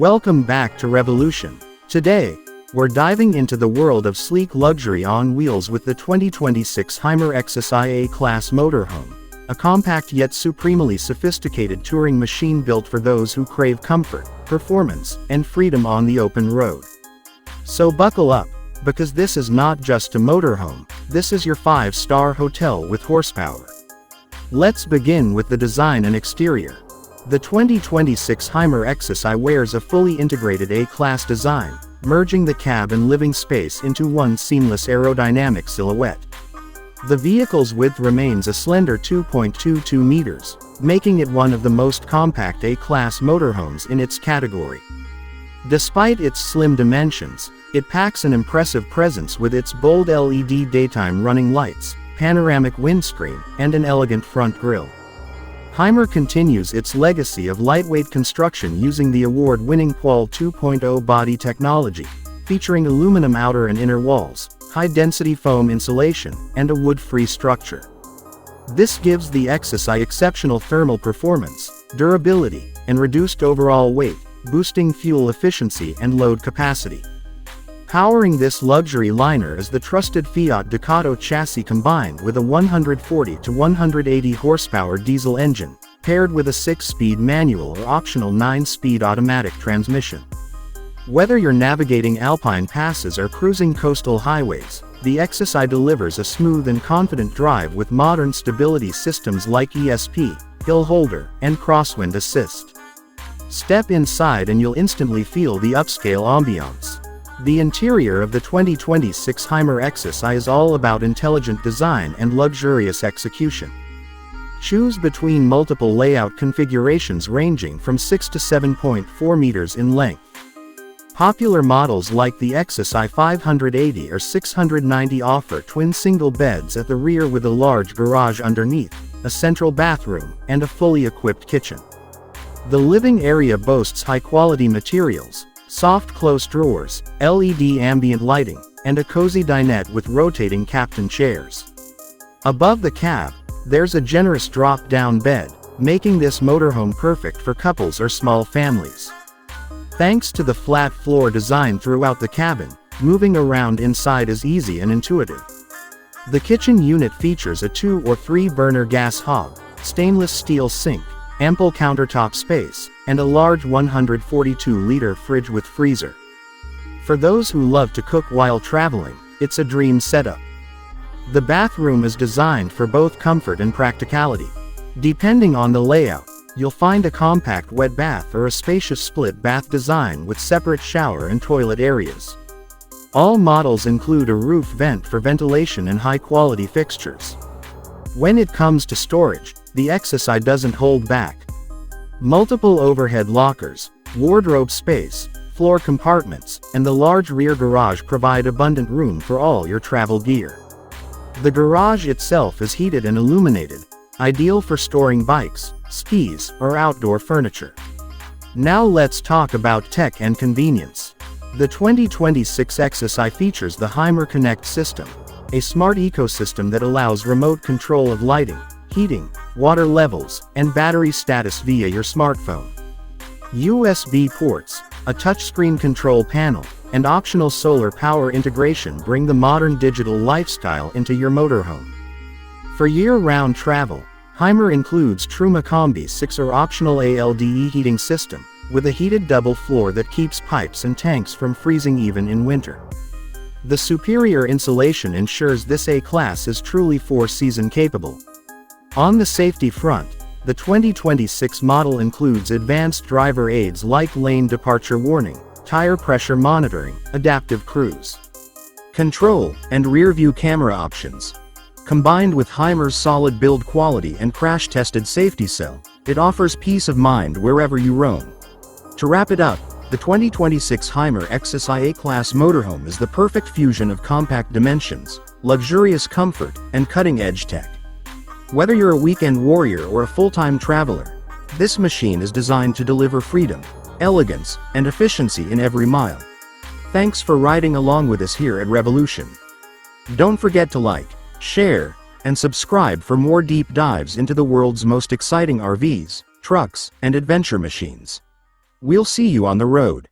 Welcome back to Revolution. Today, we're diving into the world of sleek luxury on wheels with the 2026 Hymer Exsis-i A-Class Motorhome, a compact yet supremely sophisticated touring machine built for those who crave comfort, performance, and freedom on the open road. So buckle up, because this is not just a motorhome, this is your 5-star hotel with horsepower. Let's begin with the design and exterior. The 2026 Hymer Exsis-i wears a fully integrated A-Class design, merging the cab and living space into one seamless aerodynamic silhouette. The vehicle's width remains a slender 2.22 meters, making it one of the most compact A-Class motorhomes in its category. Despite its slim dimensions, it packs an impressive presence with its bold LED daytime running lights, panoramic windscreen, and an elegant front grille. Hymer continues its legacy of lightweight construction using the award-winning Qual 2.0 body technology, featuring aluminum outer and inner walls, high-density foam insulation, and a wood-free structure. This gives the Exsis-i exceptional thermal performance, durability, and reduced overall weight, boosting fuel efficiency and load capacity. Powering this luxury liner is the trusted Fiat Ducato chassis combined with a 140 to 180 horsepower diesel engine, paired with a 6-speed manual or optional 9-speed automatic transmission. Whether you're navigating alpine passes or cruising coastal highways, the Exsis-i delivers a smooth and confident drive with modern stability systems like ESP, hill holder, and crosswind assist. Step inside and you'll instantly feel the upscale ambiance. The interior of the 2026 Hymer Exsis-i is all about intelligent design and luxurious execution. Choose between multiple layout configurations ranging from 6 to 7.4 meters in length. Popular models like the Exsis-i 580 or 690 offer twin single beds at the rear with a large garage underneath, a central bathroom, and a fully equipped kitchen. The living area boasts high-quality materials, soft close drawers, LED ambient lighting, and a cozy dinette with rotating captain chairs. Above the cab, there's a generous drop-down bed, making this motorhome perfect for couples or small families. Thanks to the flat floor design throughout the cabin, moving around inside is easy and intuitive. The kitchen unit features a 2 or 3 burner gas hob, stainless steel sink, ample countertop space, and a large 142-liter fridge with freezer. For those who love to cook while traveling, it's a dream setup. The bathroom is designed for both comfort and practicality. Depending on the layout, you'll find a compact wet bath or a spacious split bath design with separate shower and toilet areas. All models include a roof vent for ventilation and high-quality fixtures. When it comes to storage, the Exsis-i doesn't hold back. Multiple overhead lockers, wardrobe space, floor compartments, and the large rear garage provide abundant room for all your travel gear. The garage itself is heated and illuminated, ideal for storing bikes, skis, or outdoor furniture. Now let's talk about tech and convenience. The 2026 Exsis-i features the Hymer Connect system, a smart ecosystem that allows remote control of lighting, heating, water levels, and battery status via your smartphone. USB ports, a touchscreen control panel, and optional solar power integration bring the modern digital lifestyle into your motorhome. For year-round travel, Hymer includes Truma Combi 6 or optional ALDE heating system, with a heated double floor that keeps pipes and tanks from freezing even in winter. The superior insulation ensures this A-Class is truly 4-season capable. On the safety front, the 2026 model includes advanced driver aids like lane departure warning, tire pressure monitoring, adaptive cruise control, and rear-view camera options. Combined with Hymer's solid build quality and crash-tested safety cell, it offers peace of mind wherever you roam. To wrap it up, the 2026 Hymer Exsis-i A-Class Motorhome is the perfect fusion of compact dimensions, luxurious comfort, and cutting-edge tech. Whether you're a weekend warrior or a full-time traveler, this machine is designed to deliver freedom, elegance, and efficiency in every mile. Thanks for riding along with us here at Revolution. Don't forget to like, share, and subscribe for more deep dives into the world's most exciting RVs, trucks, and adventure machines. We'll see you on the road.